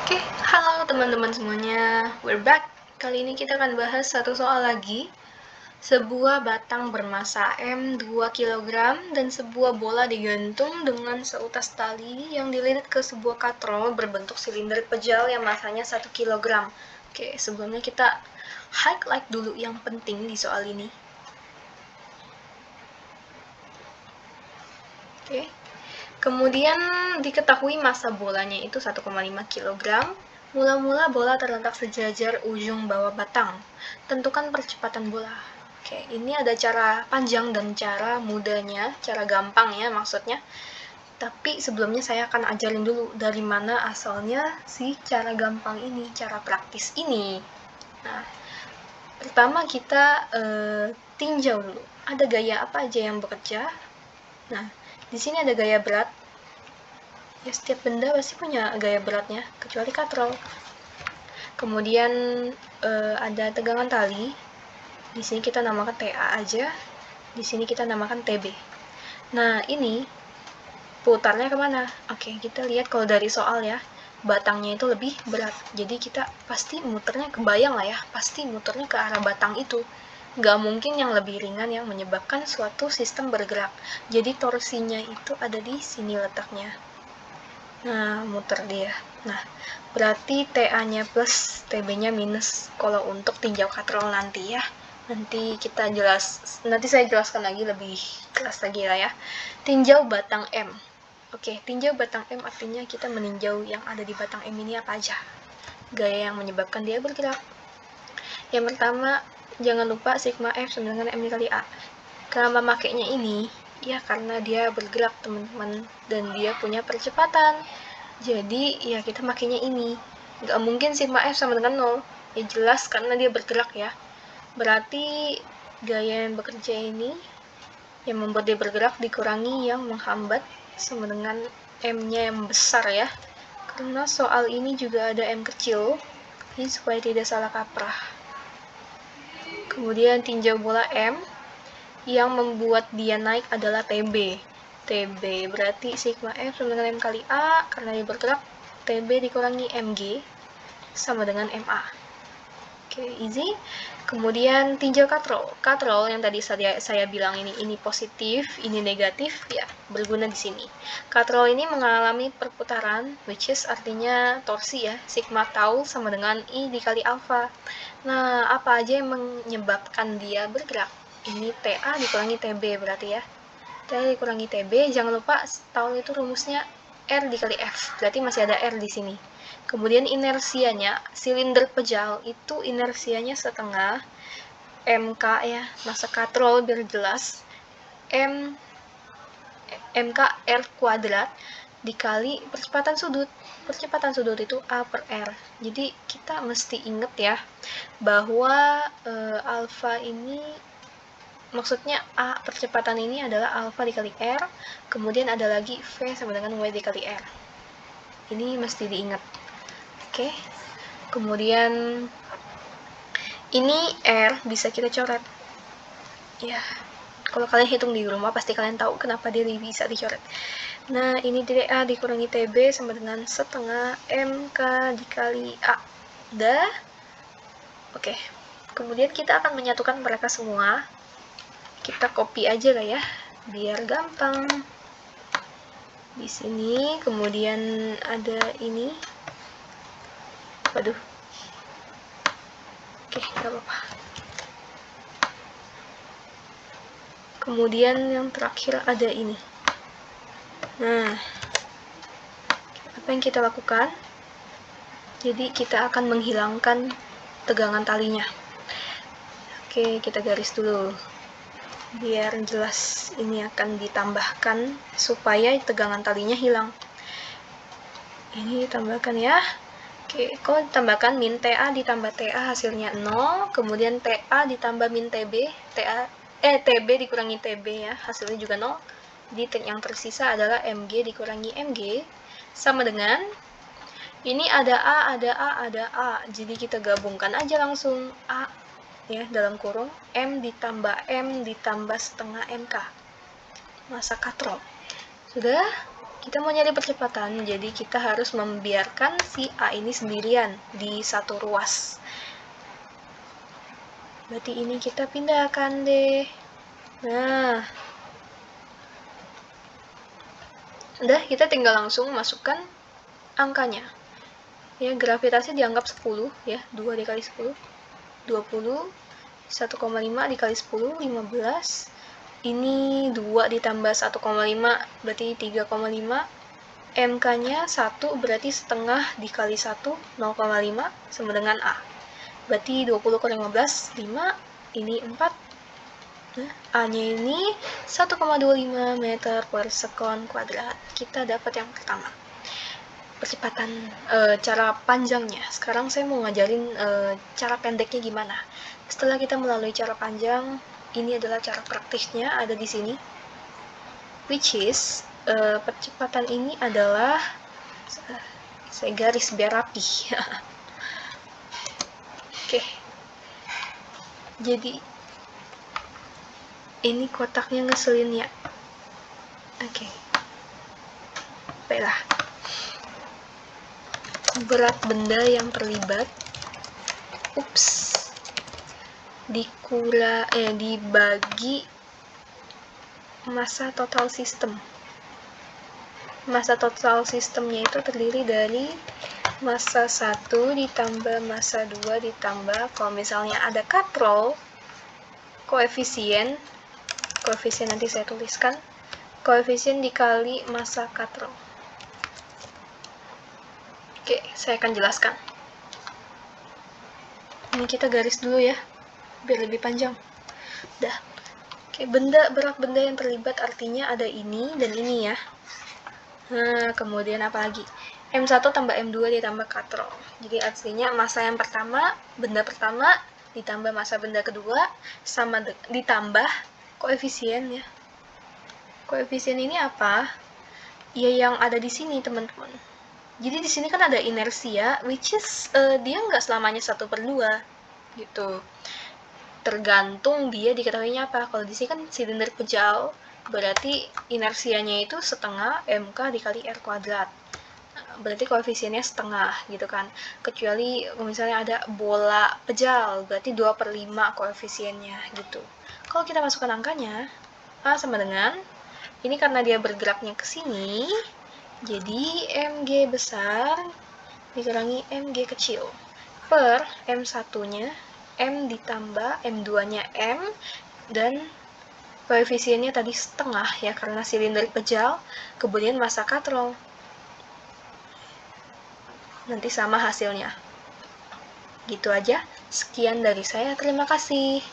Oke, halo teman-teman semuanya, we're back. Kali ini kita akan bahas satu soal lagi. Sebuah batang bermasa M 2 kg dan sebuah bola digantung dengan seutas tali yang dililit ke sebuah katrol berbentuk silinder pejal yang masanya 1 kg. Oke, sebelumnya kita highlight dulu yang penting di soal ini. Oke. Kemudian diketahui massa bolanya itu 1,5 kg. Mula-mula bola terletak sejajar ujung bawah batang. Tentukan percepatan bola. Oke, ini ada cara panjang dan cara mudahnya, cara gampang ya maksudnya. Tapi sebelumnya saya akan ajarin dulu dari mana asalnya si cara gampang ini, cara praktis ini. Nah, pertama kita tinjau dulu. Ada gaya apa aja yang bekerja? Nah, di sini ada gaya berat. Ya, setiap benda pasti punya gaya beratnya, kecuali katrol. Kemudian ada tegangan tali. Di sini kita namakan TA aja. Di sini kita namakan TB. Nah, ini putarnya kemana? Oke, kita lihat kalau dari soal ya, batangnya itu lebih berat. Jadi kita pasti muternya, kebayang lah ya, pasti muternya ke arah batang itu. Nggak mungkin yang lebih ringan yang menyebabkan suatu sistem bergerak. Jadi torsinya itu ada di sini letaknya. Nah, muter dia. Nah, berarti TA-nya plus, TB-nya minus kalau untuk tinjau katrol nanti ya. Nanti saya jelaskan lagi lebih jelas lagi lah ya. Tinjau batang M. Oke, tinjau batang M artinya kita meninjau yang ada di batang M ini apa aja. Gaya yang menyebabkan dia bergerak. Yang pertama, jangan lupa sigma F sama dengan M dikali A. Kenapa makainya ini? Ya karena dia bergerak teman-teman dan dia punya percepatan. Jadi ya kita makainya ini. Nggak mungkin sigma F sama dengan 0. Ya jelas karena dia bergerak ya. Berarti gaya yang bekerja ini yang membuat dia bergerak dikurangi yang menghambat sama dengan M-nya yang besar ya. Karena soal ini juga ada M kecil. Ini supaya tidak salah kaprah. Kemudian tinjau bola M. Yang membuat dia naik adalah TB. TB berarti sigma F sama dengan M kali A, karena dia bergerak, TB dikurangi MG sama dengan MA. Oke, easy. Kemudian tinjau katrol. Katrol yang tadi saya bilang ini positif, ini negatif, ya berguna di sini. Katrol ini mengalami perputaran, which is artinya torsi ya, sigma tau sama dengan I dikali alfa. Nah, apa aja yang menyebabkan dia bergerak? Ini TA dikurangi TB berarti ya. TA dikurangi TB, jangan lupa tahu itu rumusnya R dikali F, berarti masih ada R di sini. Kemudian inersianya, silinder pejal itu inersianya setengah MK ya, massa katrol biar jelas. MK R kuadrat dikali percepatan sudut. Percepatan sudut itu A per R. Jadi kita mesti inget ya bahwa alfa ini maksudnya A percepatan ini adalah alfa dikali R, kemudian ada lagi V sama dengan W dikali R. Ini mesti diingat. Oke. Kemudian ini R bisa kita coret. Ya, kalau kalian hitung di rumah pasti kalian tahu kenapa dia bisa dicoret. Nah, ini TA dikurangi TB sama dengan setengah MK dikali A. Udah? Oke. Kemudian kita akan menyatukan mereka semua. Kita copy aja lah ya, biar gampang. Di sini, kemudian ada ini. Waduh. Oke, gak apa-apa. Kemudian yang terakhir ada ini. Nah, apa yang kita lakukan? Jadi kita akan menghilangkan tegangan talinya. Oke, kita garis dulu. Biar jelas ini akan ditambahkan supaya tegangan talinya hilang. Ini ditambahkan ya. Oke, kalau ditambahkan min TA ditambah TA hasilnya 0, kemudian TA ditambah min TB, TB dikurangi TB ya, hasilnya juga 0. Jadi yang tersisa adalah MG dikurangi MG sama dengan ini ada A, ada A, ada A. Jadi kita gabungkan aja langsung A ya dalam kurung M ditambah setengah MK. Massa katrol. Sudah? Kita mau nyari percepatan, jadi kita harus membiarkan si A ini sendirian di satu ruas. Berarti ini kita pindahkan deh. Nah, udah, kita tinggal langsung masukkan angkanya. Ya, gravitasi dianggap 10 ya, 2 dikali 10, 20, 1,5 dikali 10, 15. Ini 2 ditambah 1,5 berarti 3,5. MK-nya 1 berarti setengah dikali 1, 0,5 sama dengan A. Berarti 20 ke 15, 5, ini 4. Nah, A-nya ini 1,25 meter per sekon kuadrat. Kita dapat yang pertama. Percepatan, cara panjangnya. Sekarang saya mau ngajarin cara pendeknya gimana. Setelah kita melalui cara panjang, ini adalah cara praktisnya, ada di sini. Which is, percepatan ini adalah, saya garis biar rapi. Oke. Jadi, ini kotaknya ngeselin ya. Oke. Baiklah. Berat benda yang terlibat. Dibagi massa total sistem. Massa total sistemnya itu terdiri dari massa 1 ditambah massa 2 ditambah, kalau misalnya ada katrol, koefisien nanti saya tuliskan, koefisien dikali massa katrol. Oke, saya akan jelaskan. Ini kita garis dulu ya, biar lebih panjang. Dah. Oke, berat benda yang terlibat artinya ada ini dan ini ya. Nah, kemudian apa lagi? M1 tambah M2 ditambah katrol. Jadi artinya massa yang pertama, benda pertama, ditambah massa benda kedua, sama ditambah koefisien ya. Koefisien ini apa? Ya yang ada di sini, teman-teman. Jadi di sini kan ada inersia, which is dia nggak selamanya 1/2 gitu. Tergantung dia diketahuinya apa. Kalau di sini kan silinder pejal, berarti inersianya itu setengah mk dikali r kuadrat. Berarti koefisiennya setengah gitu kan. Kecuali misalnya ada bola pejal, berarti 2/5 koefisiennya gitu. Kalau kita masukkan angkanya, A sama dengan, ini karena dia bergeraknya ke sini, jadi mg besar dikurangi mg kecil per m1-nya M ditambah M2-nya M, dan koefisiennya tadi setengah ya karena silinder pejal, kemudian massa katrol. Nanti sama hasilnya. Gitu aja. Sekian dari saya, terima kasih.